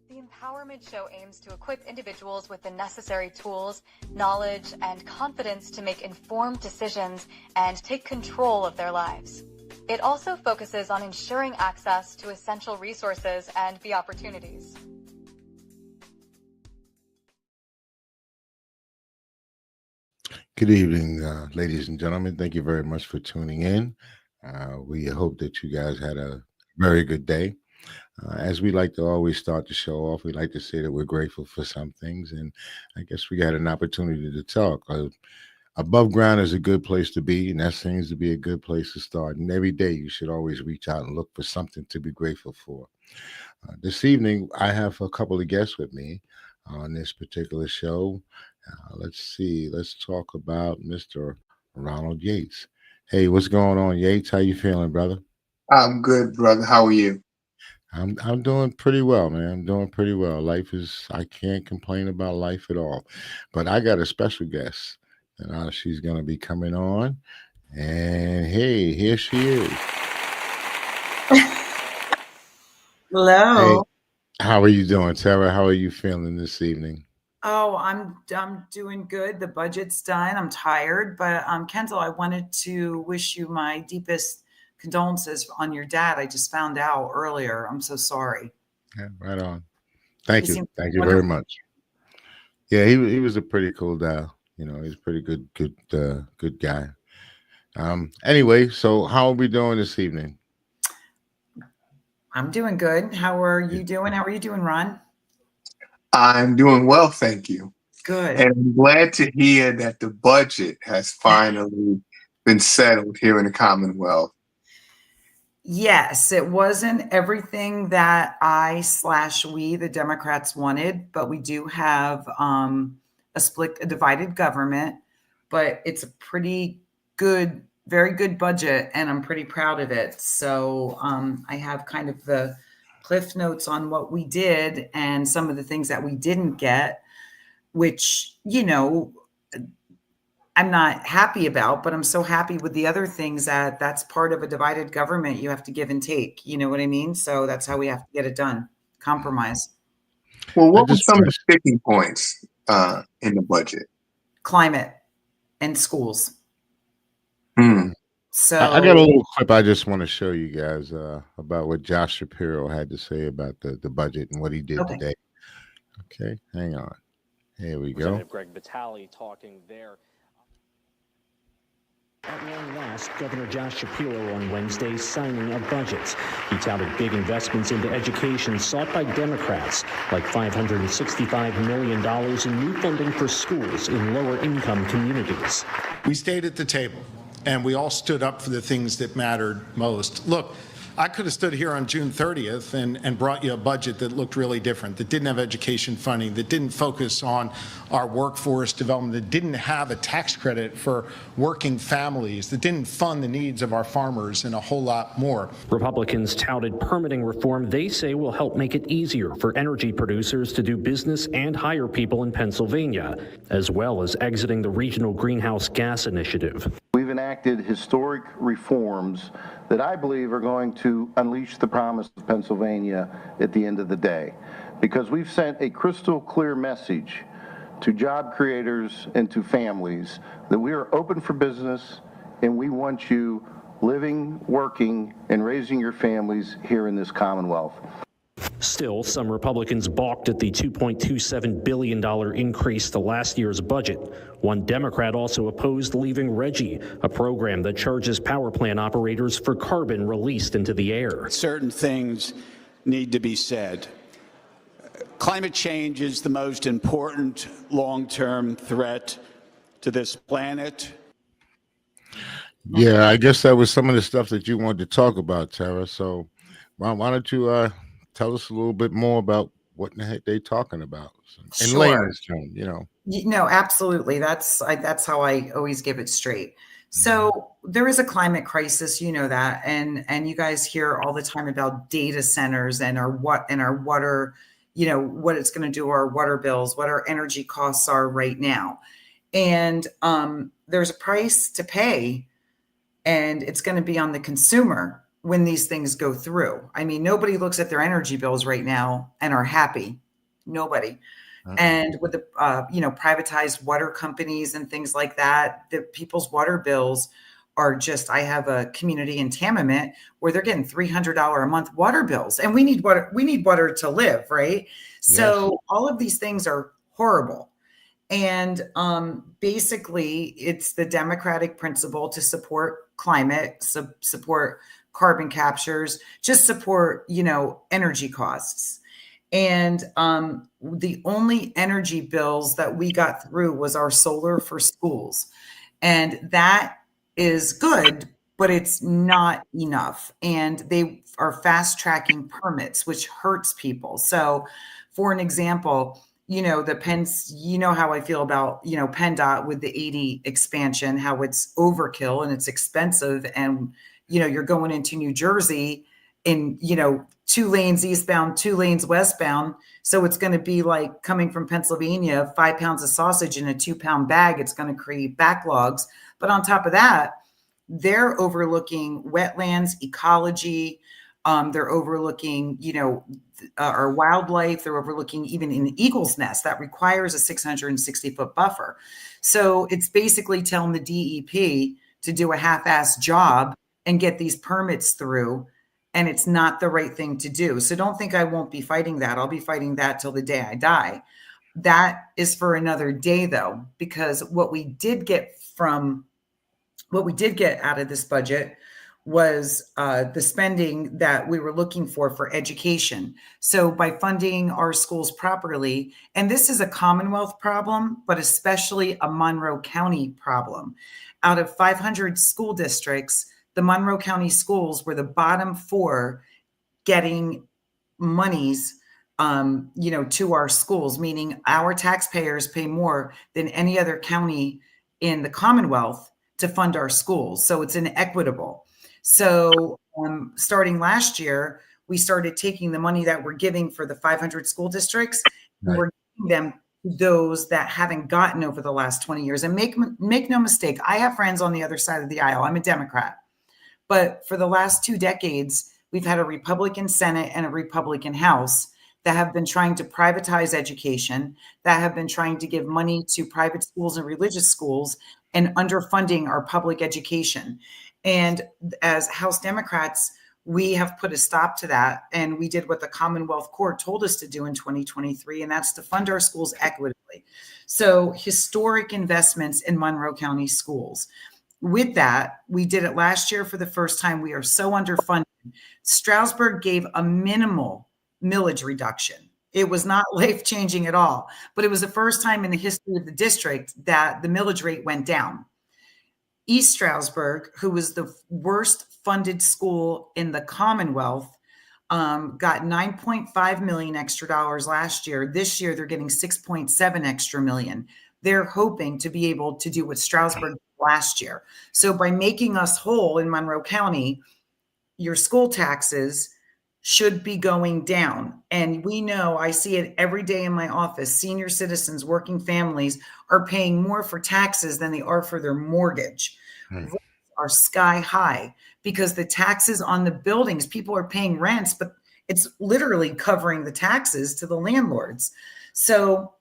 The Empowerment Show aims to equip individuals with the necessary tools, knowledge, and confidence to make informed decisions and take control of their lives. It also focuses on ensuring access to essential resources and the opportunities. Good evening, ladies and gentlemen. Thank you very much for tuning in. We hope that you guys had a very good day. As we like to always start the show off, we like to say that we're grateful for some things, and I guess we got an opportunity to talk. Above ground is a good place to be, and that seems to be a good place to start. And every day you should always reach out and look for something to be grateful for. This evening, I have a couple of guests with me on this particular show. Let's see. Let's talk about Mr. Ronald Yates. Hey, what's going on, Yates? How you feeling, brother? I'm good, brother. How are you? I'm doing pretty well, man. I'm doing pretty well. Life is I can't complain about life at all. But I got a special guest, and she's gonna be coming on. And hey, here she is. Hey, Hello. how are you doing, Tara? How are you feeling this evening? Oh, I'm doing good. The budget's done. I'm tired, but Kendall, I wanted to wish you my deepest condolences on your dad. I just found out earlier. I'm so sorry. Yeah, right on. He Thank you. seems Thank you very wonderful. much. Yeah, he was a pretty cool guy. He's a pretty good guy. Anyway, so how are we doing this evening? I'm doing good. How are you doing? How are you doing, Ron? I'm doing well, thank you. Good. And I'm glad to hear that the budget has finally been settled here in the Commonwealth. Yes, it wasn't everything that we, the Democrats, wanted, but we do have a divided government, but it's a pretty good, very good budget, and I'm pretty proud of it. So I have kind of the cliff notes on what we did and some of the things that we didn't get, which, I'm not happy about, but I'm so happy with the other things that's part of a divided government. You have to give and take. You know what I mean? So that's how we have to get it done. Compromise. Well, I what were just some of the sticking points in the budget? Climate and schools. Hmm. I got a So little clip I just want to show you guys about what Josh Shapiro had to say about the budget and what he did okay. today. Okay, hang on. Here we go. Representative Greg Vitale talking there. At long last, Governor Josh Shapiro on Wednesday signing a budget. He touted big investments into education sought by Democrats, like $565 million in new funding for schools in lower-income communities. We stayed at the table, and we all stood up for the things that mattered most. Look, I could have stood here on June 30th and brought you a budget that looked really different, that didn't have education funding, that didn't focus on our workforce development, that didn't have a tax credit for working families, that didn't fund the needs of our farmers, and a whole lot more. Republicans touted permitting reform they say will help make it easier for energy producers to do business and hire people in Pennsylvania, as well as exiting the regional greenhouse gas initiative. We've enacted historic reforms that I believe are going to unleash the promise of Pennsylvania at the end of the day, because we've sent a crystal clear message to job creators and to families that we are open for business and we want you living, working, and raising your families here in this Commonwealth. Still, some Republicans balked at the $2.27 billion increase to last year's budget. One Democrat also opposed leaving RGGI, a program that charges power plant operators for carbon released into the air. Certain things need to be said. Climate change is the most important long-term threat to this planet. Yeah, I guess that was some of the stuff that you wanted to talk about, Tara. So why don't you tell us a little bit more about what the heck they're talking about in Sure. layman's terms, No, absolutely. That's how I always give it straight. So there is a climate crisis, you know that, and you guys hear all the time about data centers and our water, what it's going to do to our water bills, what our energy costs are right now, and there's a price to pay, and it's going to be on the consumer. when these things go through. I mean, nobody looks at their energy bills right now and are happy. Nobody. And with the, privatized water companies and things like that, the people's water bills are just, I have a community in Tamament where they're getting $300 a month water bills, and we need water to live. Right. Yes. So all of these things are horrible. And basically it's the Democratic principle to support climate, support carbon captures, just support, energy costs. And the only energy bills that we got through was our solar for schools. And that is good, but it's not enough. And they are fast tracking permits, which hurts people. So for an example, the Penn's, how I feel about, PennDOT with the 80 expansion, how it's overkill and it's expensive. And, you're going into New Jersey in, 2 lanes eastbound, 2 lanes westbound. So it's going to be like coming from Pennsylvania, 5 pounds of sausage in a 2-pound bag. It's going to create backlogs. But on top of that, they're overlooking wetlands, ecology. They're overlooking, our wildlife. They're overlooking even an eagle's nest that requires a 660-foot buffer. So it's basically telling the DEP to do a half-assed job and get these permits through. And it's not the right thing to do. So don't think I won't be fighting that. I'll be fighting that till the day I die. That is for another day, though, because what we did get out of this budget was the spending that we were looking for education. So by funding our schools properly, and this is a Commonwealth problem, but especially a Monroe County problem. Out of 500 school districts, the Monroe County schools were the bottom 4 getting monies, to our schools, meaning our taxpayers pay more than any other county in the Commonwealth to fund our schools. So it's inequitable. So starting last year, we started taking the money that we're giving for the 500 school districts, and we're giving them to those that haven't gotten over the last 20 years. And make no mistake, I have friends on the other side of the aisle. I'm a Democrat. But for the last 2 decades, we've had a Republican Senate and a Republican House that have been trying to privatize education, that have been trying to give money to private schools and religious schools, and underfunding our public education. And as House Democrats, we have put a stop to that. And we did what the Commonwealth Court told us to do in 2023, and that's to fund our schools equitably. So historic investments in Monroe County schools. With that, we did it last year for the first time. We are so underfunded. Stroudsburg gave a minimal millage reduction. It was not life-changing at all, but it was the first time in the history of the district that the millage rate went down. East Stroudsburg, who was the worst funded school in the Commonwealth, got $9.5 million extra dollars last year. This year, they're getting $6.7 extra million. They're hoping to be able to do what Stroudsburg did last year. So by making us whole in Monroe County, your school taxes should be going down. And we know, I see it every day in my office, senior citizens, working families are paying more for taxes than they are for their mortgage. Rents are sky high because the taxes on the buildings, people are paying rents, but it's literally covering the taxes to the landlords. So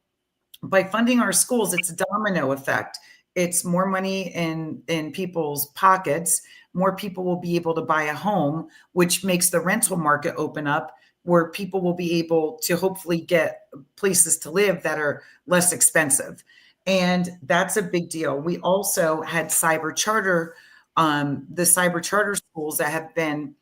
by funding our schools, it's a domino effect. It's more money in people's pockets. More people will be able to buy a home, which makes the rental market open up, where people will be able to hopefully get places to live that are less expensive. And that's a big deal. We also had cyber charter, the cyber charter schools that have been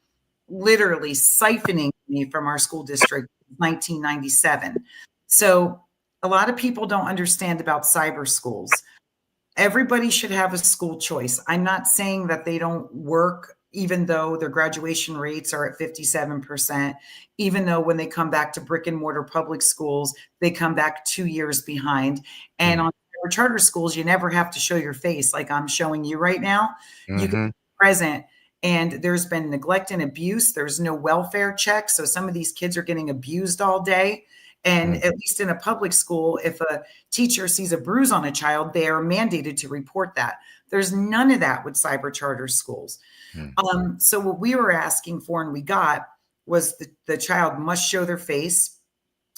literally siphoning me from our school district since 1997. So a lot of people don't understand about cyber schools. Everybody should have a school choice. I'm not saying that they don't work, even though their graduation rates are at 57%, even though when they come back to brick and mortar public schools, they come back 2 years behind. And on charter schools, you never have to show your face like I'm showing you right now. You can be present. And there's been neglect and abuse. There's no welfare check. So some of these kids are getting abused all day. And at least in a public school, if a teacher sees a bruise on a child, they are mandated to report that. There's none of that with cyber charter schools. So what we were asking for and we got was the child must show their face.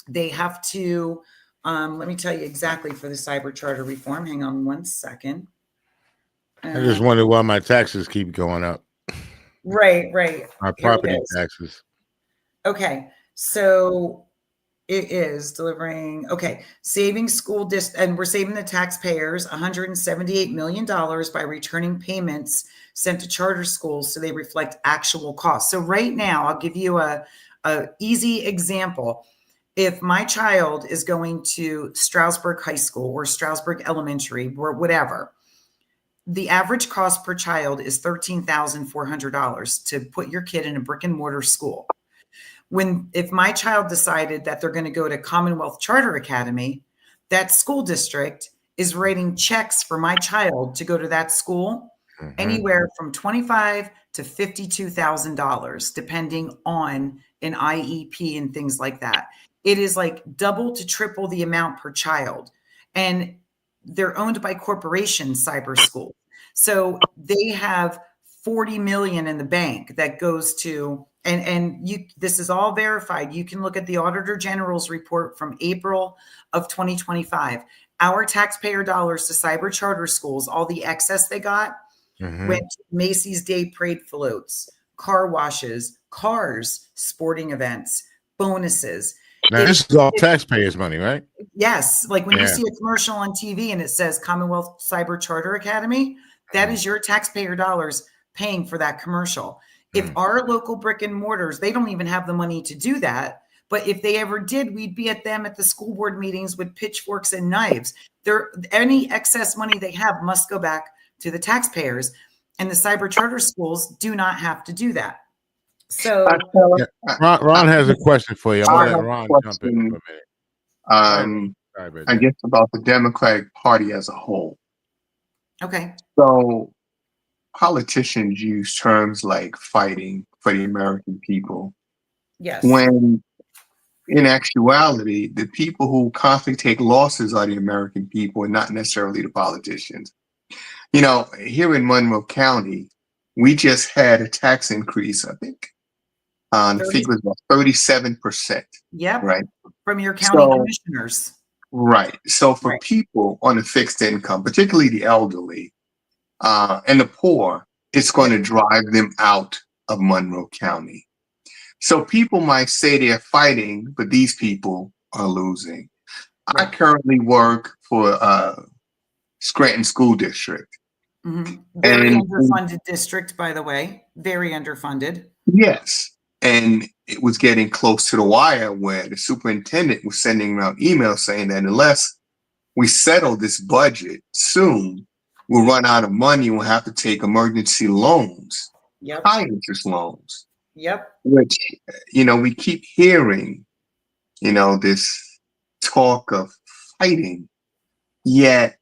They have to, let me tell you exactly for the cyber charter reform. Hang on one second. I just wonder why my taxes keep going up. Right. My property taxes. Okay. So it is delivering, saving and we're saving the taxpayers $178 million by returning payments sent to charter schools so they reflect actual costs. So right now, I'll give you a easy example. If my child is going to Stroudsburg High School or Stroudsburg Elementary or whatever, the average cost per child is $13,400 to put your kid in a brick and mortar school. If my child decided that they're going to go to Commonwealth Charter Academy, that school district is writing checks for my child to go to that school anywhere from $25,000 to $52,000, depending on an IEP and things like that. It is like double to triple the amount per child. And they're owned by corporations, cyber schools. So they have 40 million in the bank that goes to, this is all verified. You can look at the Auditor General's report from April of 2025. Our taxpayer dollars to cyber charter schools, all the excess they got went to Macy's Day Parade floats, car washes, cars, sporting events, bonuses. Now, this is all taxpayers' money, right? Yes. Like when you see a commercial on TV and it says Commonwealth Cyber Charter Academy, that is your taxpayer dollars paying for that commercial. If our local brick and mortars, they don't even have the money to do that. But if they ever did, we'd be at them at the school board meetings with pitchforks and knives. Any excess money they have must go back to the taxpayers. And the cyber charter schools do not have to do that. So Ron has a question for you. I'm going to let Ron jump in for a minute. I guess about the Democratic Party as a whole. Okay. So politicians use terms like fighting for the American people. Yes. When in actuality, the people who constantly take losses are the American people and not necessarily the politicians. You know, here in Monroe County, we just had a tax increase, I think. The figure was about 37%. Yep. Right. From your county commissioners. Right. So for people on a fixed income, particularly the elderly and the poor, it's going to drive them out of Monroe County. So people might say they're fighting, but these people are losing. I currently work for Scranton School District. Very underfunded district, by the way. Very underfunded. Yes. And it was getting close to the wire where the superintendent was sending around emails saying that unless we settle this budget soon, we'll run out of money and we'll have to take emergency loans, high interest loans. Which, you know, we keep hearing, you know, this talk of fighting. Yet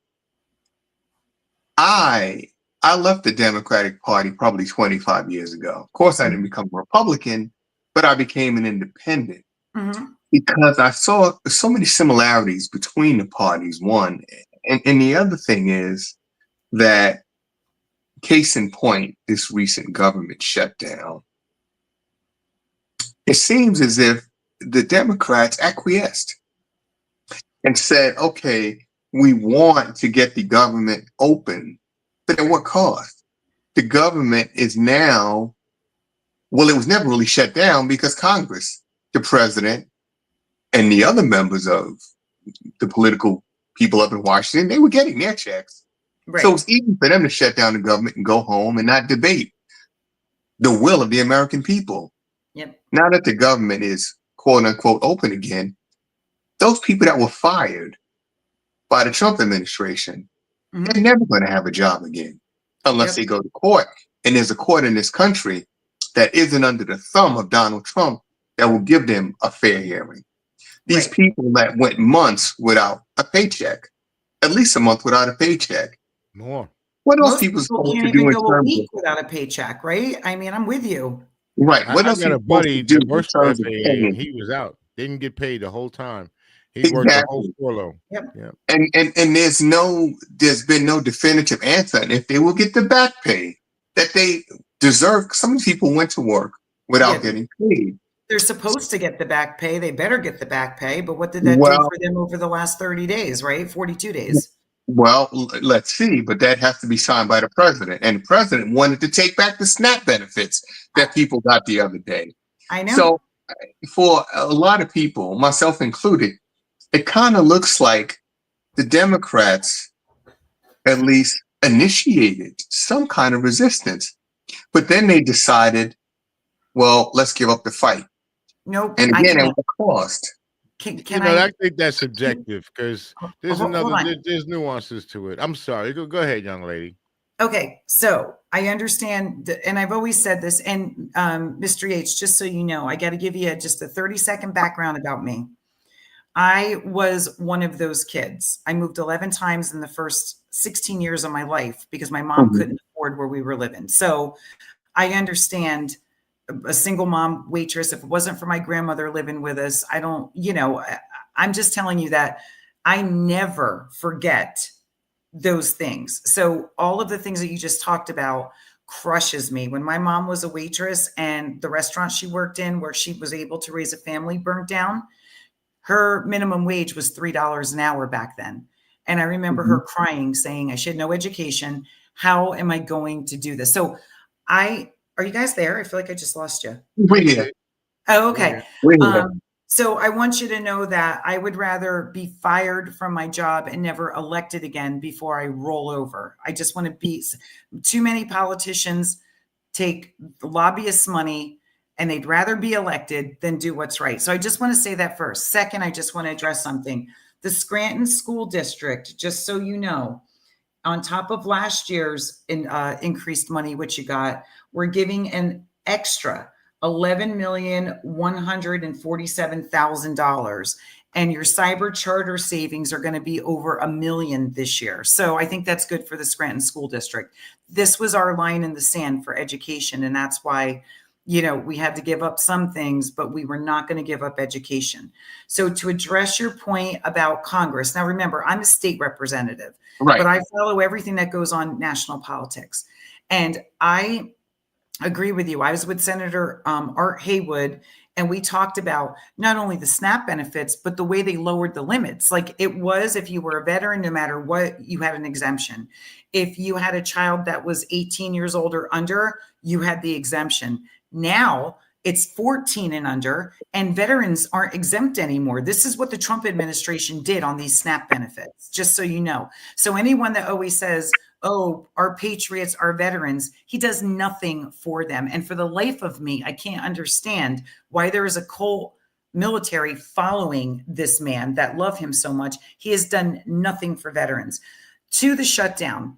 I left the Democratic Party probably 25 years ago. Of course, I didn't become a Republican, but I became an independent because I saw so many similarities between the parties, one. And the other thing is that, case in point, this recent government shutdown, it seems as if the Democrats acquiesced and said, okay, we want to get the government open, but at what cost? The government is now, well, it was never really shut down because Congress, the president, and the other members of the political people up in Washington, they were getting their checks. So it's easy for them to shut down the government and go home and not debate the will of the American people. Now that the government is quote unquote open again, those people that were fired by the Trump administration, they're never going to have a job again unless they go to court. And there's a court in this country that isn't under the thumb of Donald Trump that will give them a fair hearing. These people that went months without a paycheck, at least a month without a paycheck. More. What else people supposed to do in go a terms week of without a paycheck, right? I mean, I'm with you. right? What I else got a are you supposed buddy to do that in works for terms of FAA, paying? and he was out. Didn't get paid the whole time. He worked the whole Exactly. furlough. Yep. Yeah. And there's been no definitive answer. And if they will get the back pay that they deserve, some people went to work without Yeah. getting paid. They're supposed to get the back pay. They better get the back pay. But what did that do Well, for them over the last 30 days, right? 42 days. well, let's see, but that has to be signed by the president. And the president wanted to take back the SNAP benefits that people got the other day. I know. So for a lot of people, myself included, it kind of looks like the Democrats at least initiated some kind of resistance, but then they decided, well, let's give up the fight. Nope. And again, at what cost? Can I think that's subjective because there's Hold on. there's nuances to it. I'm sorry. Go ahead, young lady. Okay, so I understand, and I've always said this, and Mr. Yates, just so you know, I got to give you just a 30-second background about me. I was one of those kids. I moved 11 times in the first 16 years of my life because my mom couldn't afford where we were living. So I understand a single mom waitress. If it wasn't for my grandmother living with us, I don't, I'm just telling you that I never forget those things. So all of the things that you just talked about crushes me. When my mom was a waitress and the restaurant she worked in where she was able to raise a family burnt down, her minimum wage was $3 an hour back then. And I remember her crying, saying, she had no education. How am I going to do this? So are you guys there? I feel like I just lost you. We're here. Oh, okay. We're here. So I want you to know that I would rather be fired from my job and never elected again before I roll over. I just want to be, too many politicians take lobbyists' money and they'd rather be elected than do what's right. So I just want to say that first. Second, I just want to address something. The Scranton School District, just so you know, on top of last year's increased money, which you got, we're giving an extra $11,147,000, and your cyber charter savings are going to be over $1 million this year. So I think that's good for the Scranton School District. This was our line in the sand for education, and that's why, we had to give up some things, but we were not going to give up education. So to address your point about Congress, now remember, I'm a state representative, Right. but I follow everything that goes on national politics, and I agree with you. I was with Senator Art Haywood, and we talked about not only the SNAP benefits, but the way they lowered the limits. Like it was, if you were a veteran, no matter what, you had an exemption. If you had a child that was 18 years old or under, you had the exemption. Now it's 14 and under, and veterans aren't exempt anymore. This is what the Trump administration did on these SNAP benefits, just so you know. So anyone that always says, oh, our patriots, our veterans, he does nothing for them. And for the life of me, I can't understand why there is a cult military following this man that love him so much. He has done nothing for veterans. To the shutdown,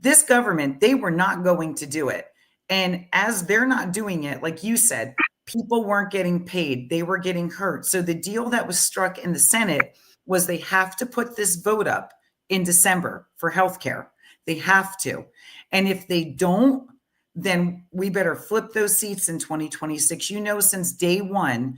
this government, they were not going to do it. And as they're not doing it, like you said, people weren't getting paid. They were getting hurt. So the deal that was struck in the Senate was they have to put this vote up in December for healthcare. They have to. And if they don't, then we better flip those seats in 2026. Since day one,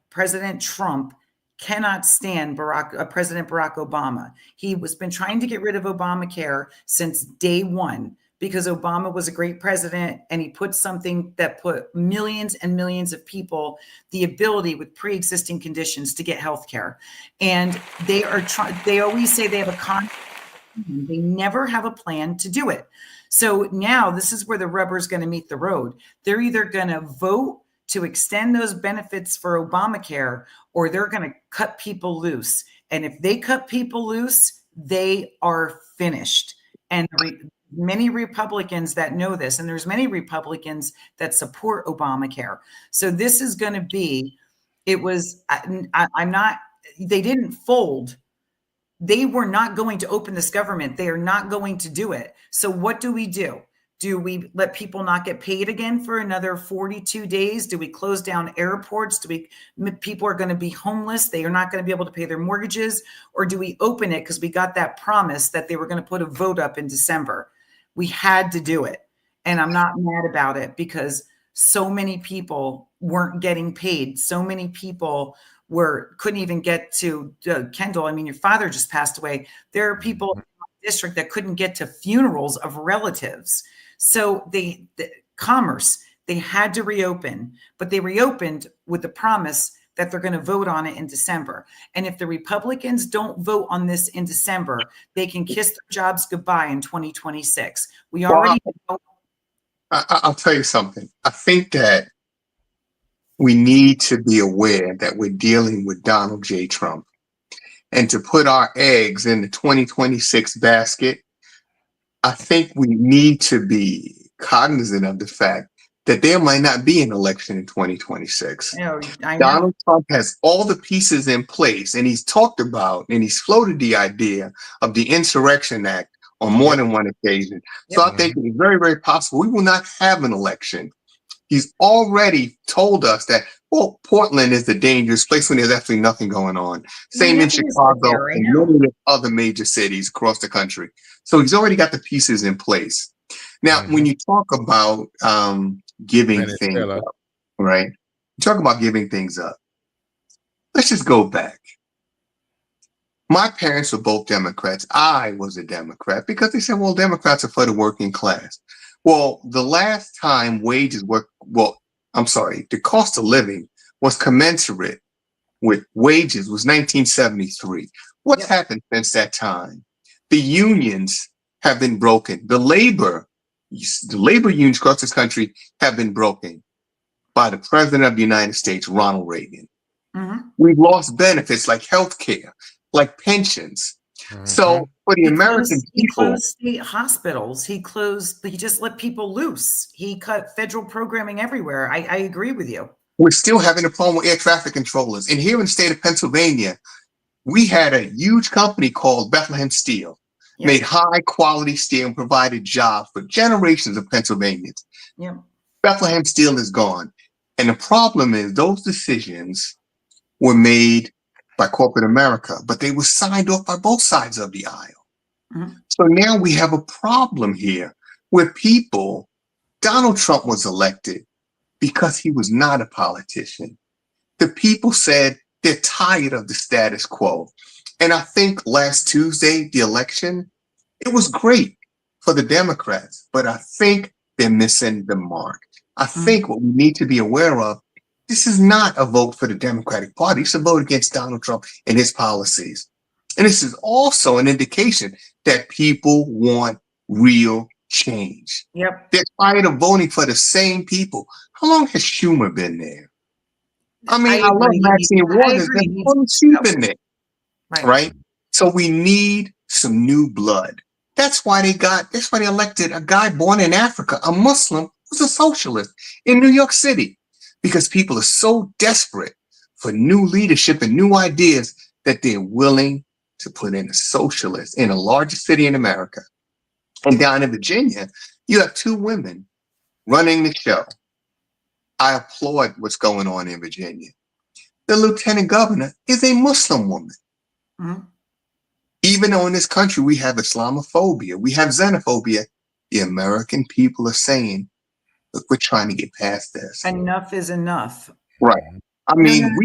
President Trump cannot stand President Barack Obama. He has been trying to get rid of Obamacare since day one, because Obama was a great president and he put something that put millions and millions of people the ability with pre-existing conditions to get health care. And they always say they have a contract. They never have a plan to do it. So now this is where the rubber is going to meet the road. They're either going to vote to extend those benefits for Obamacare, or they're going to cut people loose. And if they cut people loose, they are finished. And many Republicans that know this, and there's many Republicans that support Obamacare. So this is going to be, they didn't fold. They were not going to open this government. They are not going to do it. So what do? Do we let people not get paid again for another 42 days? Do we close down airports? People are going to be homeless. They are not going to be able to pay their mortgages. Or do we open it because we got that promise that they were going to put a vote up in December? We had to do it. And I'm not mad about it, because so many people weren't getting paid. So many people couldn't even get to Kendall. I mean, your father just passed away. There are people in the district that couldn't get to funerals of relatives. So the commerce, they had to reopen, but they reopened with the promise that they're going to vote on it in December. And if the Republicans don't vote on this in December, they can kiss their jobs goodbye in 2026. We already know. I'll tell you something. I think that we need to be aware that we're dealing with Donald J. Trump. And to put our eggs in the 2026 basket, I think we need to be cognizant of the fact that there might not be an election in 2026. I know. Donald Trump has all the pieces in place, and he's talked about and he's floated the idea of the Insurrection Act on more than one occasion. So I think it's very, very possible we will not have an election. He's already told us that, well, Portland is a dangerous place when there's absolutely nothing going on. Same in Chicago and many other major cities across the country. So he's already got the pieces in place. Now, when you talk about giving things up, right? You talk about giving things up. Let's just go back. My parents were both Democrats. I was a Democrat because they said, well, Democrats are for the working class. Well, the last time wages were, the cost of living was commensurate with wages was 1973. What's happened since that time? The unions have been broken. The labor unions across this country have been broken by the President of the United States, Ronald Reagan. We've lost benefits like health care, like pensions. So for the American people, he closed state hospitals. He just let people loose. He cut federal programming everywhere. I agree with you. We're still having a problem with air traffic controllers. And here in the state of Pennsylvania, we had a huge company called Bethlehem Steel, made high quality steel and provided jobs for generations of Pennsylvanians. Bethlehem Steel is gone. And the problem is those decisions were made by corporate America, but they were signed off by both sides of the aisle. So now we have a problem here where Donald Trump was elected because he was not a politician. The people said they're tired of the status quo. And I think last Tuesday, the election, it was great for the Democrats, but I think they're missing the mark. I think what we need to be aware of, this is not a vote for the Democratic Party. It's a vote against Donald Trump and his policies. And this is also an indication that people want real change. They're tired of voting for the same people. How long has Schumer been there? I mean, I love Maxine Waters. She's been there, right? So we need some new blood. That's why they elected a guy born in Africa, a Muslim who's a socialist in New York City, because people are so desperate for new leadership and new ideas that they're willing to put in a socialist in the largest city in America. And down in Virginia, you have two women running the show. I applaud what's going on in Virginia. The lieutenant governor is a Muslim woman. Even though in this country we have Islamophobia, we have xenophobia, the American people are saying, look, we're trying to get past this. Enough is enough. Right. I mean,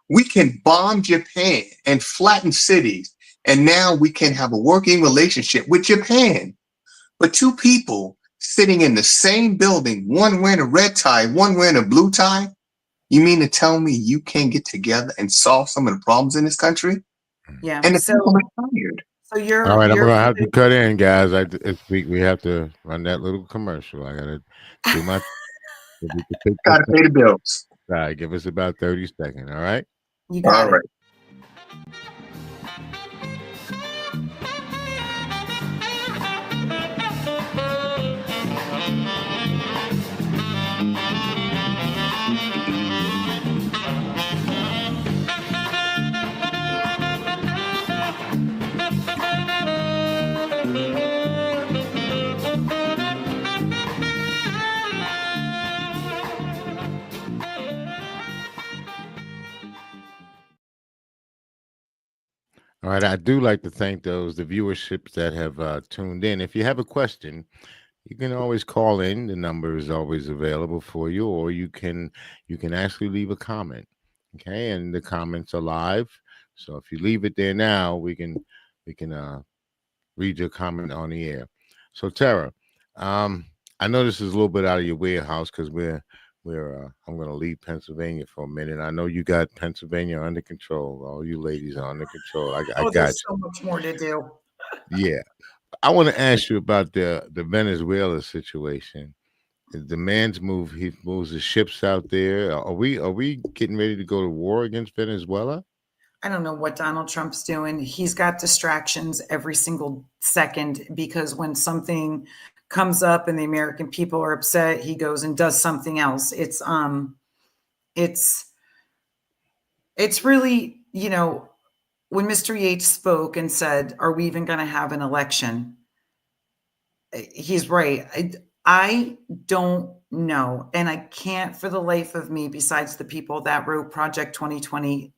we can bomb Japan and flatten cities, and now we can have a working relationship with Japan. But two people sitting in the same building, one wearing a red tie, one wearing a blue tie, you mean to tell me you can't get together and solve some of the problems in this country? Yeah. And the people are tired. So you're all right. I'm gonna have to cut in, guys. We have to run that little commercial. I gotta do my. Gotta pay the bills. All right, give us about 30 seconds. All right. You got it. All right, I do like to thank the viewerships that have tuned in. If you have a question, you can always call in. The number is always available for you, or you can actually leave a comment. Okay, and the comments are live. So if you leave it there now, we can read your comment on the air. So Tara, I know this is a little bit out of your warehouse because we're I'm going to leave Pennsylvania for a minute. I know you got Pennsylvania under control. All you ladies are under control. I Oh, got there's so much more to do. you. Yeah. I want to ask you about the Venezuela situation. The man's move. He moves the ships out there. Are we getting ready to go to war against Venezuela? I don't know what Donald Trump's doing. He's got distractions every single second because when something comes up and the American people are upset, he goes and does something else. It's it's really, when Mr. Yates spoke and said, "Are we even going to have an election?" He's right. I don't know, and I can't for the life of me, besides the people that wrote Project 2020,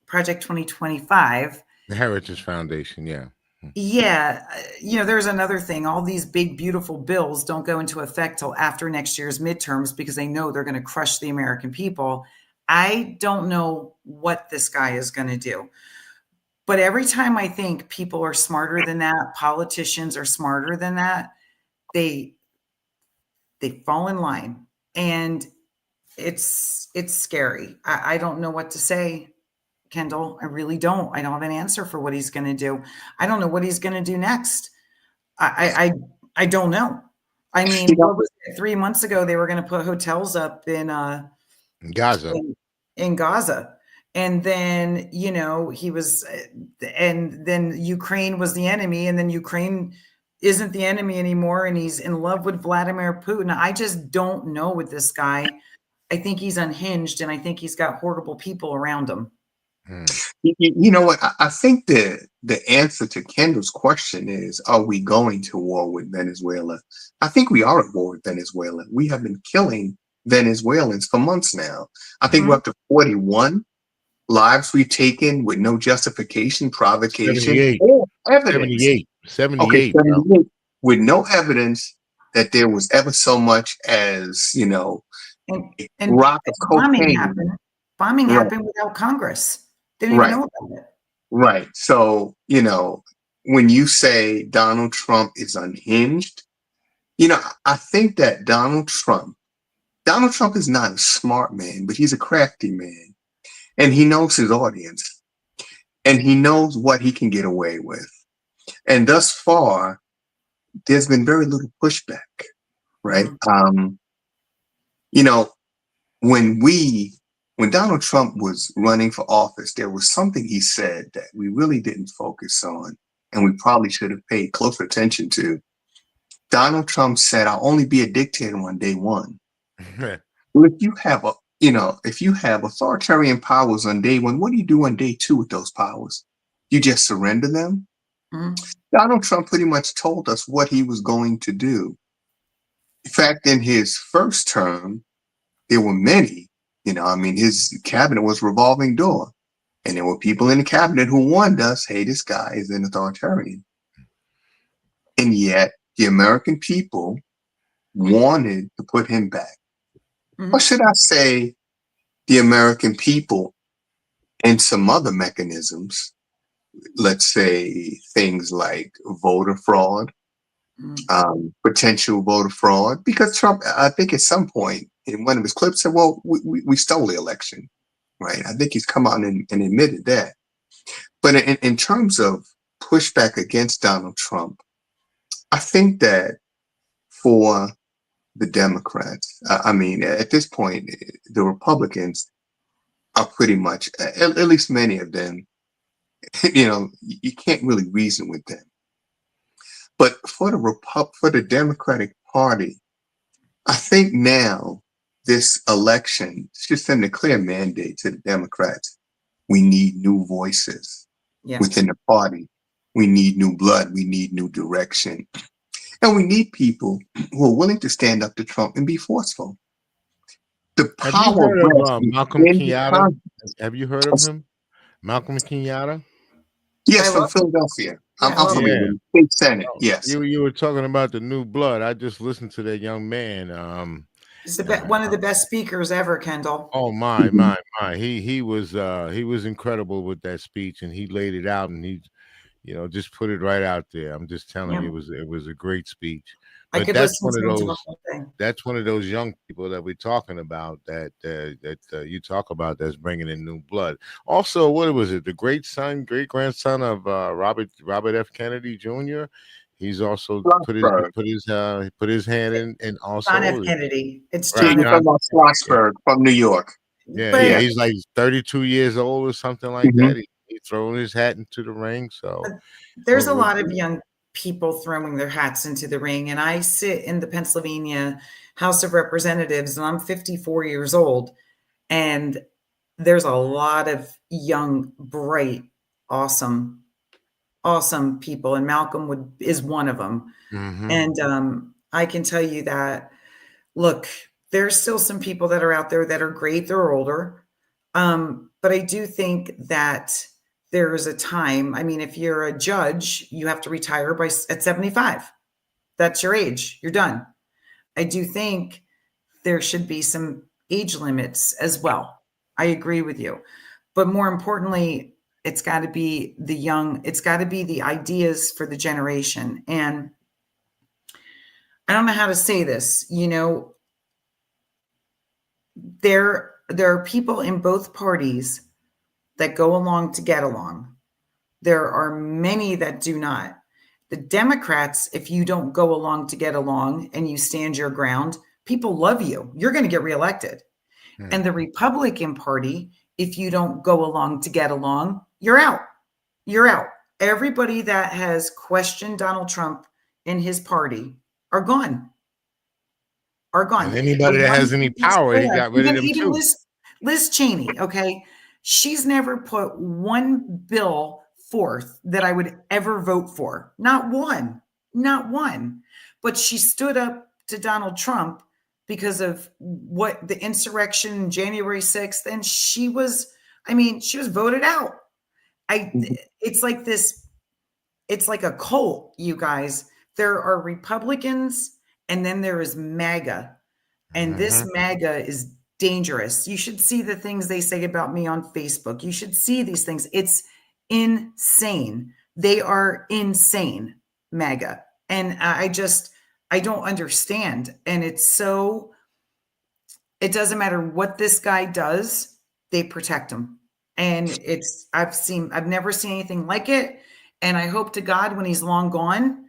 Project 2025. The Heritage Foundation. Yeah. Yeah, there's another thing. All these big, beautiful bills don't go into effect till after next year's midterms because they know they're going to crush the American people. I don't know what this guy is going to do. But every time I think people are smarter than that, politicians are smarter than that, they fall in line. And it's scary. I don't know what to say, Kendall. I really don't. I don't have an answer for what he's going to do. I don't know what he's going to do next. I don't know. I mean, what was it? 3 months ago, they were going to put hotels up in Gaza. in Gaza. And then, and then Ukraine was the enemy, and then Ukraine isn't the enemy anymore, and he's in love with Vladimir Putin. I just don't know with this guy. I think he's unhinged, and I think he's got horrible people around him. You know what? I think the answer to Kendall's question is, are we going to war with Venezuela? I think we are at war with Venezuela. We have been killing Venezuelans for months now. I think we're up to 41 lives we've taken with no justification, provocation, 78. or evidence. 78. Okay, 78 with no evidence that there was ever so much as, And rock of cocaine. Bombing happened without Congress. They didn't even know about it. Right. So, when you say Donald Trump is unhinged, I think that Donald Trump is not a smart man, but he's a crafty man. And he knows his audience. And he knows what he can get away with. And thus far, there's been very little pushback, right? When Donald Trump was running for office, there was something he said that we really didn't focus on, and we probably should have paid closer attention to. Donald Trump said, "I'll only be a dictator on day one." Well, if you have authoritarian powers on day one, what do you do on day two with those powers? You just surrender them? Donald Trump pretty much told us what he was going to do. In fact, in his first term, there were many, his cabinet was a revolving door. And there were people in the cabinet who warned us, hey, this guy is an authoritarian. And yet the American people wanted to put him back. Or should I say the American people and some other mechanisms, let's say things like voter fraud, potential voter fraud, because Trump, I think at some point in one of his clips said, well, we stole the election, right? I think he's come out and admitted that. But in terms of pushback against Donald Trump, I think that for the Democrats, at this point, the Republicans are pretty much, at least many of them, you can't really reason with them. But for the Democratic Party, I think now this election should send a clear mandate to the Democrats. We need new voices within the party. We need new blood. We need new direction. And we need people who are willing to stand up to Trump and be forceful. Have you heard of Malcolm Kenyatta? Have you heard of him? Malcolm Kenyatta? Yes, I from love, Philadelphia. yeah, I I'm love familiar Yeah. with it. State Senate. Oh, Yes. you were talking about the new blood. I just listened to that young man. He's one of the best speakers ever, Kendall. Oh my, Mhm. my. He was incredible with that speech, and he laid it out, and he, just put it right out there. I'm just telling Yeah. you, it was a great speech. I But could listen to him to the whole thing. that's one of those young people that we're talking about that you talk about that's bringing in new blood. Also, what was it? The great grandson of Robert F. Kennedy Jr. He's also Schlossberg. put his hand in, and John F. also Kennedy. It's Yeah, right, John you're F. talking John. about Yeah, Schlossberg from New York. yeah. Yeah. But He's like 32 years old or something like Hmm. that. He throwing his hat into the ring. So there's a what, lot of young people throwing their hats into the ring. And I sit in the Pennsylvania House of Representatives, and I'm 54 years old. And there's a lot of young, bright, awesome, awesome people. And Malcolm is one of them. hmm And I can tell you that, look, there's still some people that are out there that are great. They're older. But I do think that there is a time. I mean, if you're a judge, you have to retire at 75. That's your age. You're done. I do think there should be some age limits as well. I agree with you. But more importantly, it's got to be the young, it's got to be the ideas for the generation. And I don't know how to say this, there are people in both parties that go along to get along. There are many that do not. The Democrats, if you don't go along to get along and you stand your ground, people love you. You're going to get reelected. And the Republican Party, if you don't go along to get along, you're out. You're out. Everybody that has questioned Donald Trump and his party are gone. Are gone. And The anybody that one has any power, he got rid of them even too. Liz Cheney, okay? She's never put one bill forth that I would ever vote for. Not one. Not one. But she stood up to Donald Trump because of what the insurrection January 6th, and she was voted out. It's like this, it's like a cult, you guys. There are Republicans and then there is MAGA. And this MAGA is dangerous. You should see the things they say about me on Facebook. You should see these things. It's insane. They are insane, MAGA. And I don't understand. And it doesn't matter what this guy does, they protect him. And I've never seen anything like it. And I hope to God when he's long gone,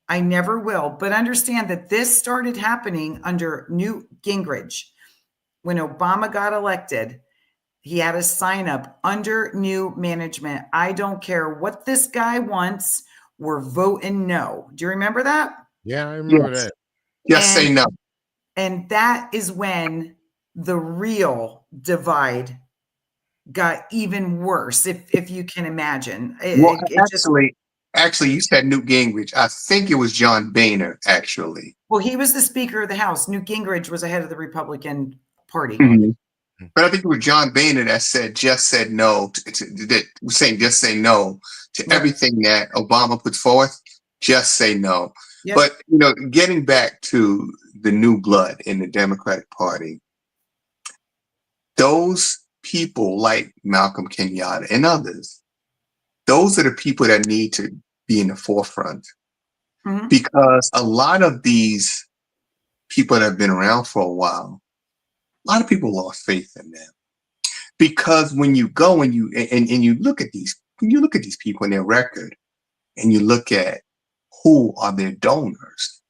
I never will. But understand that this started happening under Newt Gingrich. When Obama got elected, he had a sign up under new management. I don't care what this guy wants. We're voting no. Do you remember that? Yeah, I remember Yes. that. Just say no. And that is when the real divide got even worse, if you can imagine. Well, Just actually, you said Newt Gingrich. I think it was John Boehner, actually. well, he was the Speaker of the House. Newt Gingrich was ahead of the Republican Party. Mhm. But I think it was John Boehner that just said no that was saying just say no to everything that Obama put forth. Just say no. Yep. But getting back to the new blood in the Democratic Party, those people like Malcolm Kenyatta and others, those are the people that need to be in the forefront. Mhm. Because a lot of these people that have been around for a while, a lot of people lost faith in them. Because when you go and you look at these people and their record, and you look at who are their donors,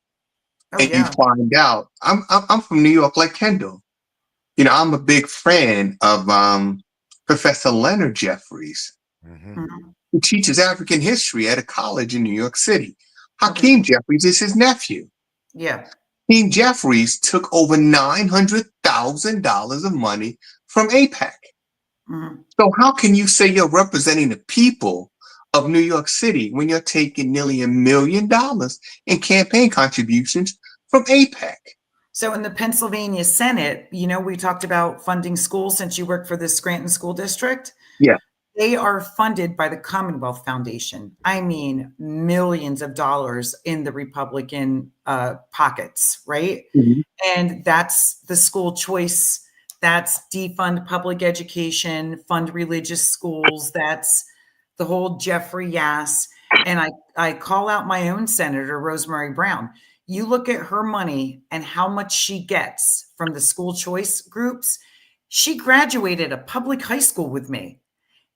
Oh, and you yeah. find out, I'm from New York, like Kendall. I'm a big fan of Professor Leonard Jeffries, Mhm. who teaches African history at a college in New York City. Hakeem Jeffries is his nephew. Yeah. Hakeem Jeffries took over $900,000 of money from AIPAC. Mhm. So how can you say you're representing the people of New York City when you're taking nearly $1 million in campaign contributions from AIPAC? So in the Pennsylvania Senate, we talked about funding schools since you work for the Scranton School District. Yeah. They are funded by the Commonwealth Foundation. I mean, millions of dollars in the Republican pockets, right? Mhm. And that's the school choice. That's defund public education, fund religious schools. That's the whole Jeffrey Yass. And I call out my own Senator, Rosemary Brown. You look at her money and how much she gets from the school choice groups. She graduated a public high school with me.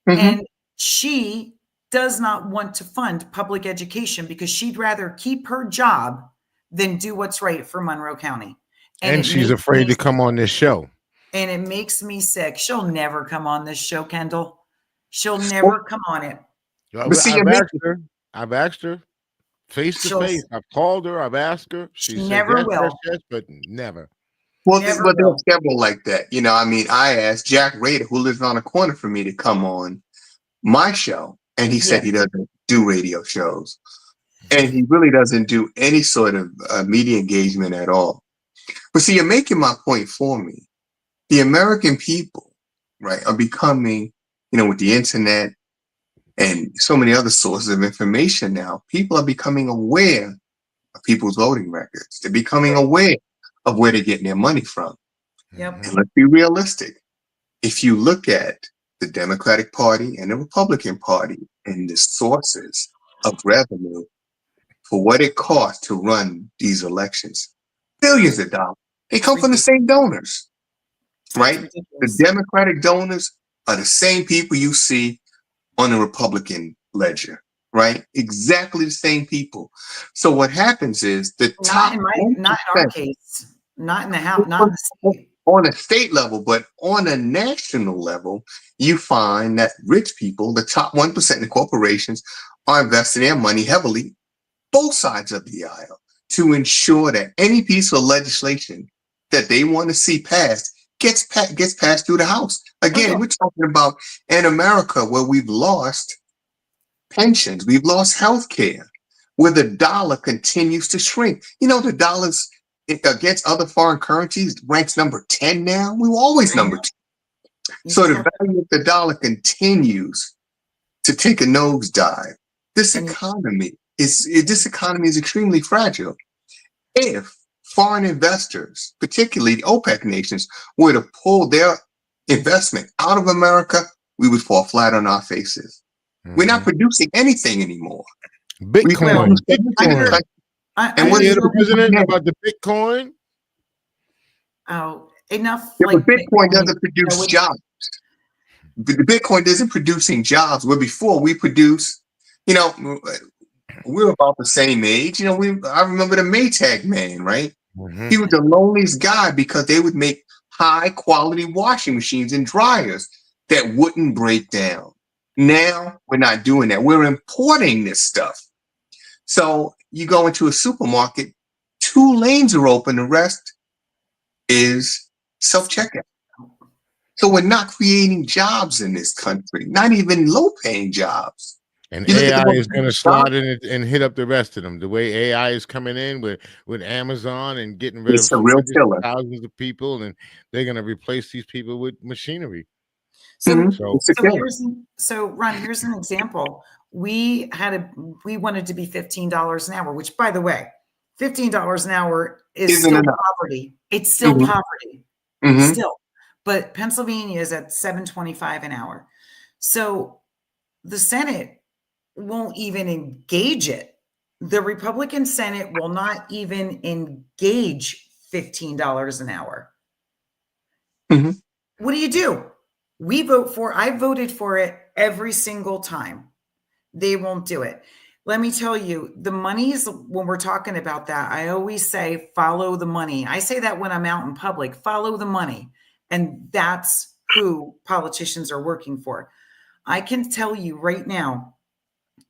Mhm. And she does not want to fund public education because she'd rather keep her job than do what's right for Monroe County. And it she's makes afraid me to come on this show. And it makes me sick. She'll never come on this show, Kendall. She'll Well, never come on it. but see, I've you're making, I've asked her face to She'll, face. I've called her. I've asked her. She she says never yes, yes, will. yes, but never. well, Never but will. there's several like that. You know, I mean, I asked Jack Rader, who lives on a corner from me, to come on my show, and he said Yeah. he doesn't do radio shows, and he really doesn't do any sort of media engagement at all. But see, you're making my point for me. The American people, right, are becoming, you know, with the internet and so many other sources of information now, people are becoming aware of people's voting records. They're becoming aware of where they're getting their money from. Yep. And let's be realistic. If you look at the Democratic Party and the Republican Party and the sources of revenue for what it costs to run these elections, billions of dollars, they come from the same donors, right? The Ridiculous. Democratic donors are the same people you see on the Republican ledger, right? Exactly the same people. So what happens is the top Not in our 1% case. Not in the house, not in the state. on a state level, but on a national level, you find that rich people, the top 1% of the corporations, are investing their money heavily, both sides of the aisle, to ensure that any piece of legislation that they want to see passed gets passed through the House. Again, we're talking about an America where we've lost pensions, we've lost health care, where the dollar continues to shrink. You know, the dollar's against other foreign currencies ranks number 10 now. We were always number 10. So the value of the dollar continues to take a nosedive. This economy is extremely fragile. If foreign investors, particularly the OPEC nations, were to pull their investment out of America, we would fall flat on our faces. We're not producing anything anymore. Bitcoin. And what is the president about the Bitcoin? Oh, enough. Yeah, like but Bitcoin doesn't produce you know, jobs. The Bitcoin isn't producing jobs. Where before we produce, you know, we're about the same age. You know, I remember the Maytag man, right? Mm-hmm. He was the loneliest guy because they would make high quality washing machines and dryers that wouldn't break down. Now we're not doing that. We're importing this stuff. So you go into a supermarket, 2 lanes are open, the rest is self-checkout. So we're not creating jobs in this country, not even low-paying jobs. And AI is going to slide in it and hit up the rest of them. The way AI is coming in with Amazon and getting rid of thousands of people, and they're going to replace these people with machinery. So, mm-hmm. so Ron, here's an example. We wanted to be $15 an hour, which, by the way, $15 an hour is still poverty. It's still poverty, still. But Pennsylvania is at $7.25 an hour. So the Senate won't even engage it. The Republican Senate will not even engage $15 an hour. Mm-hmm. What do? I voted for it every single time. They won't do it. Let me tell you, the monies, when we're talking about that, I always say, follow the money. I say that when I'm out in public, follow the money. And that's who politicians are working for. I can tell you right now,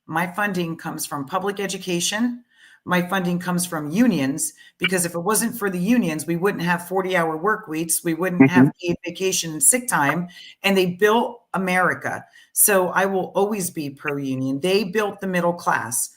my funding comes from public education. My funding comes from unions, because if it wasn't for the unions, we wouldn't have 40-hour work weeks. We wouldn't have paid vacation and sick time. And they built America. So I will always be pro-union. They built the middle class.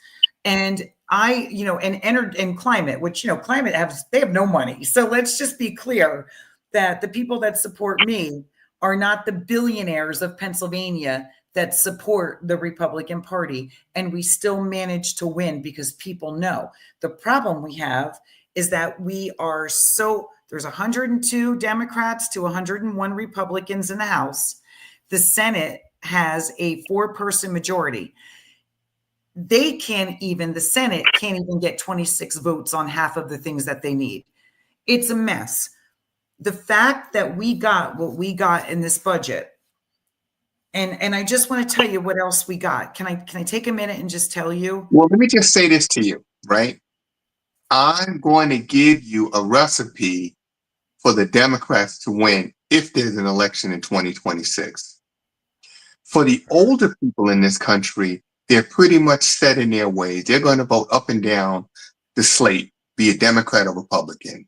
And and climate, which, climate they have no money. So let's just be clear that the people that support me are not the billionaires of Pennsylvania that support the Republican Party. And we still manage to win because people know. The problem we have is that there's 102 Democrats to 101 Republicans in the House. The Senate has a 4-person majority. The Senate can't even get 26 votes on half of the things that they need. It's a mess. The fact that we got what we got in this budget, and I just want to tell you what else we got. Can I take a minute and just tell you? Well, let me just say this to you, right? I'm going to give you a recipe for the Democrats to win if there's an election in 2026. For the older people in this country, they're pretty much set in their ways. They're going to vote up and down the slate, be a Democrat or Republican.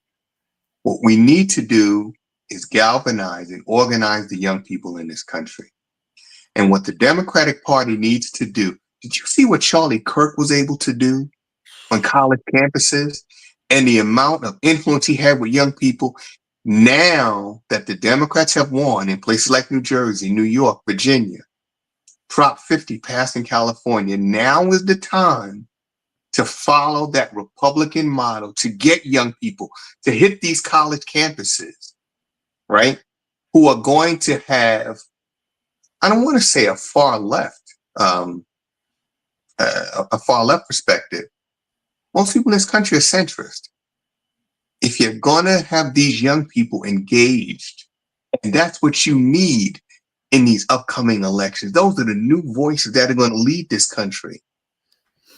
What we need to do is galvanize and organize the young people in this country. And what the Democratic Party needs to do, did you see what Charlie Kirk was able to do on college campuses and the amount of influence he had with young people? Now that the Democrats have won in places like New Jersey, New York, Virginia, Prop 50 passed in California, now is the time to follow that Republican model, to get young people to hit these college campuses, right? Who are going to have, I don't want to say a far left perspective. Most people in this country are centrist. If you're going to have these young people engaged, and that's what you need in these upcoming elections, those are the new voices that are going to lead this country.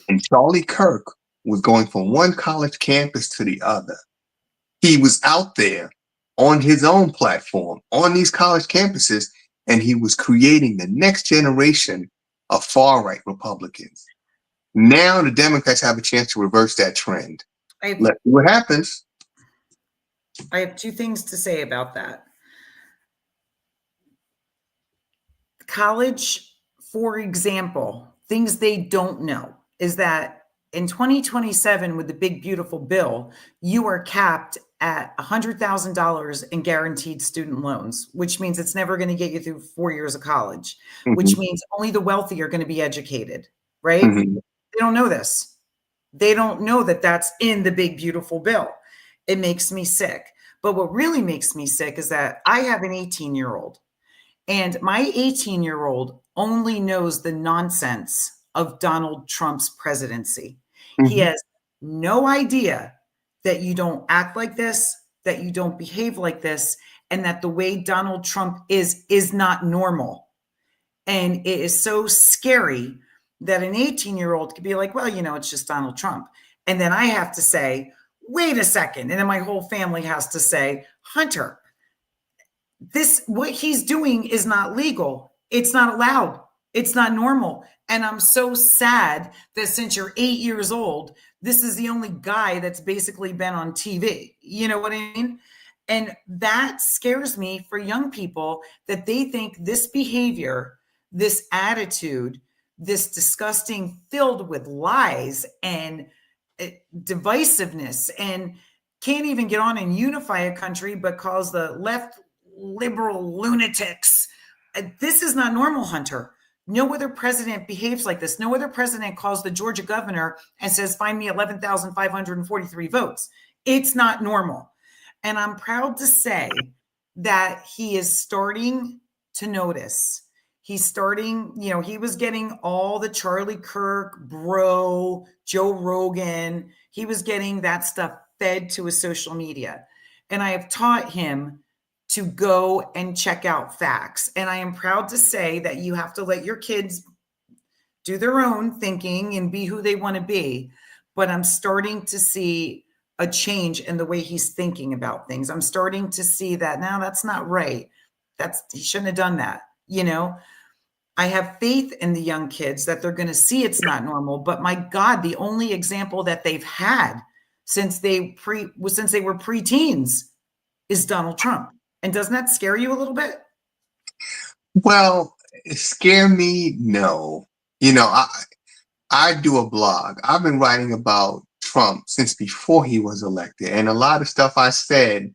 And Charlie Kirk was going from one college campus to the other. He was out there on his own platform, on these college campuses, and he was creating the next generation of far-right Republicans. Now the Democrats have a chance to reverse that trend. Let's see what happens. I have 2 things to say about that. College, for example, things they don't know is that in 2027 with the big beautiful bill, you are capped at $100,000 in guaranteed student loans, which means it's never going to get you through 4 years of college, which means only the wealthy are going to be educated, right? They don't know this. They don't know that that's in the big beautiful bill. It makes me sick. But what really makes me sick is that I have an 18-year-old, and my 18-year-old only knows the nonsense of Donald Trump's presidency. He has no idea that you don't act like this, that you don't behave like this, and that the way Donald Trump is not normal. And it is so scary that an 18-year-old could be like, well, it's just Donald Trump. And then I have to say, wait a second. And then my whole family has to say, Hunter, what he's doing is not legal. It's not allowed. It's not normal. And I'm so sad that since you're 8 years old, this is the only guy that's basically been on TV. You know what I mean? And that scares me for young people, that they think this behavior, this attitude, this disgusting, filled with lies and divisiveness, and can't even get on and unify a country, but calls the left liberal lunatics. This is not normal, Hunter. No other president behaves like this. No other president calls the Georgia governor and says, find me 11,543 votes. It's not normal. And I'm proud to say that he is starting to notice. He's starting, he was getting all the Charlie Kirk, Bro, Joe Rogan. He was getting that stuff fed to his social media. And I have taught him to go and check out facts. And I am proud to say that you have to let your kids do their own thinking and be who they want to be. But I'm starting to see a change in the way he's thinking about things. I'm starting to see that now that's not right. He shouldn't have done that. I have faith in the young kids that they're going to see it's not normal. But my God, the only example that they've had since they were preteens is Donald Trump. And doesn't that scare you a little bit? Well, scare me? No. I do a blog. I've been writing about Trump since before he was elected. And a lot of stuff I said,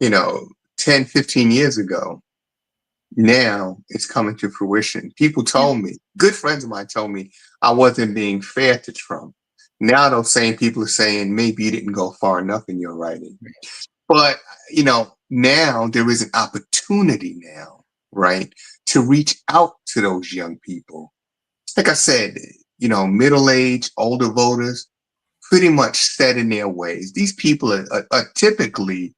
10, 15 years ago, now it's coming to fruition. People told me, good friends of mine told me I wasn't being fair to Trump. Now those same people are saying maybe you didn't go far enough in your writing. But, now there is an opportunity now, right, to reach out to those young people. Like I said, middle-aged, older voters, pretty much set in their ways. These people are typically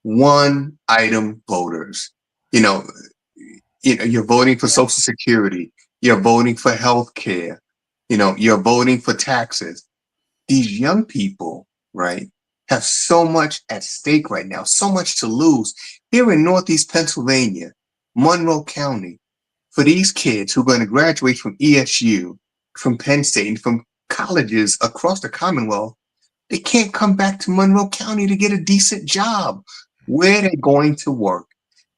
one-item voters. You're voting for Social Security. You're voting for health care. You're voting for taxes. These young people, right, have so much at stake right now, so much to lose. Here in Northeast Pennsylvania, Monroe County, for these kids who are going to graduate from ESU, from Penn State, and from colleges across the Commonwealth, they can't come back to Monroe County to get a decent job where they're going to work,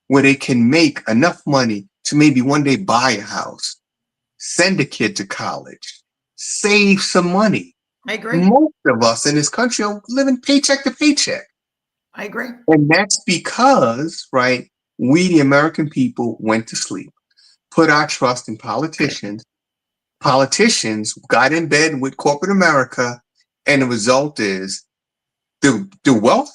where they can make enough money to maybe one day buy a house, send a kid to college, save some money. I agree. Most of us in this country are living paycheck to paycheck. I agree. And that's because, right, we, the American people, went to sleep, put our trust in politicians. Politicians got in bed with corporate America, and the result is the wealth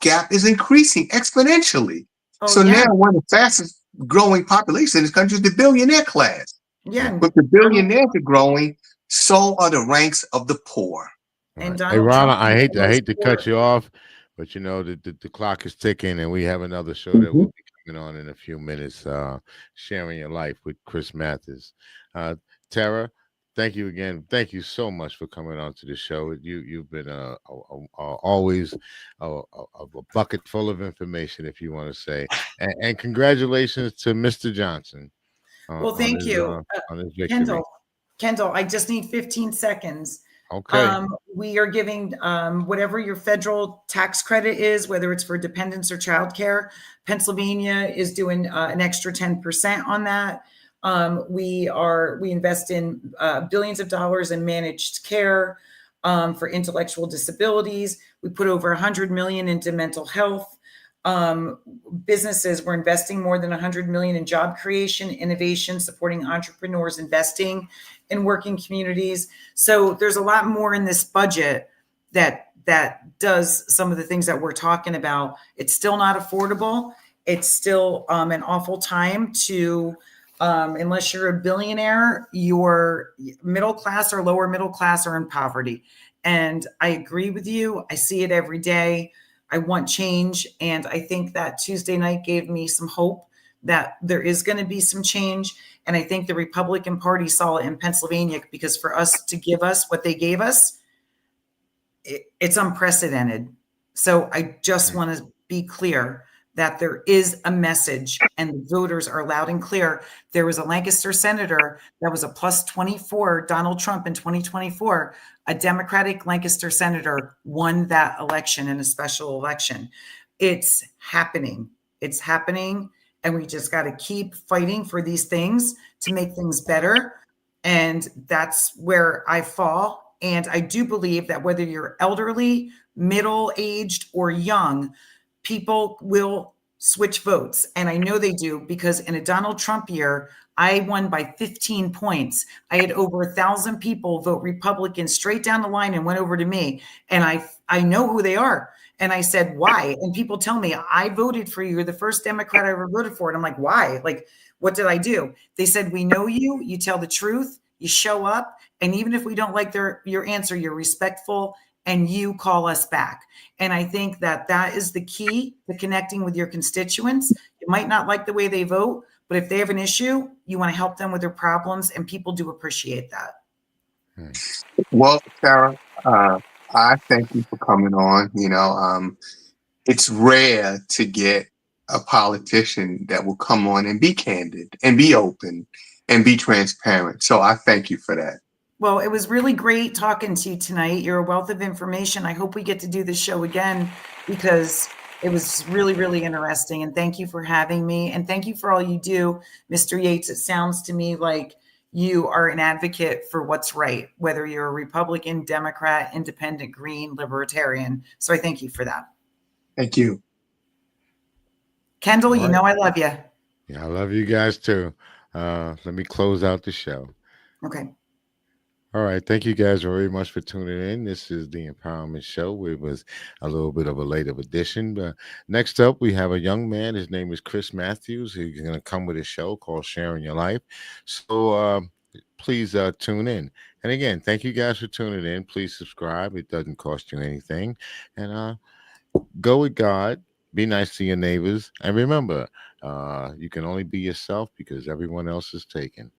gap is increasing exponentially. So now one of the fastest growing populations in this country is the billionaire class. Yeah. But the billionaires are growing, so are the ranks of the poor. And Hey, Ron, I hate to cut you off, but the clock is ticking, and we have another show that will be coming on in a few minutes, Sharing Your Life with Chris Mathis. Tara, thank you again. Thank you so much for coming on to the show. You've been always a bucket full of information, if you want to say, and congratulations to Mr. Johnson. Well, thank you, on his victory. Kendall, I just need 15 seconds. Okay. We are giving whatever your federal tax credit is, whether it's for dependents or childcare. Pennsylvania is doing an extra 10% on that. We invest in billions of dollars in managed care for intellectual disabilities. We put over $100 million into mental health. Businesses, we're investing more than $100 million in job creation, innovation, supporting entrepreneurs, investing in working communities. So there's a lot more in this budget that does some of the things that we're talking about. It's still not affordable. It's still an awful time to, unless you're a billionaire, you're middle class or lower middle class or in poverty. And I agree with you. I see it every day. I want change. And I think that Tuesday night gave me some hope that there is going to be some change. And I think the Republican Party saw it in Pennsylvania, because for us to give us what they gave us, it's unprecedented. So I just want to be clear that there is a message, and the voters are loud and clear. There was a Lancaster senator that was a plus 24, Donald Trump in 2024. A Democratic Lancaster senator won that election in a special election. It's happening. It's happening. And we just got to keep fighting for these things to make things better. And that's where I fall. And I do believe that whether you're elderly, middle-aged, or young, people will switch votes. And I know they do, because in a Donald Trump year, I won by 15 points. I had over 1,000 people vote Republican straight down the line and went over to me. And I know who they are. And I said, why? And people tell me, I voted for you. You're the first Democrat I ever voted for. And I'm like, why? Like, what did I do? They said, we know you. You tell the truth. You show up. And even if we don't like your answer, you're respectful and you call us back. And I think that is the key to connecting with your constituents. You might not like the way they vote, but if they have an issue, you want to help them with their problems, and people do appreciate that. Well, Sarah, I thank you for coming on. It's rare to get a politician that will come on and be candid and be open and be transparent. So I thank you for that. Well, it was really great talking to you tonight. You're a wealth of information. I hope we get to do this show again, because it was really, really interesting. And thank you for having me. And thank you for all you do, Mr. Yates. It sounds to me like you are an advocate for what's right, whether you're a Republican, Democrat, Independent, Green, Libertarian. So I thank you for that. Thank you. Kendall, you All right. know I love you. Yeah, I love you guys too. Let me close out the show. Okay. All right. Thank you guys very much for tuning in. This is the Empowerment Show. It was a little bit of a later edition. But next up, we have a young man. His name is Chris Matthews. He's going to come with a show called Sharing Your Life. So please tune in. And again, thank you guys for tuning in. Please subscribe. It doesn't cost you anything. And go with God. Be nice to your neighbors. And remember, you can only be yourself because everyone else is taken.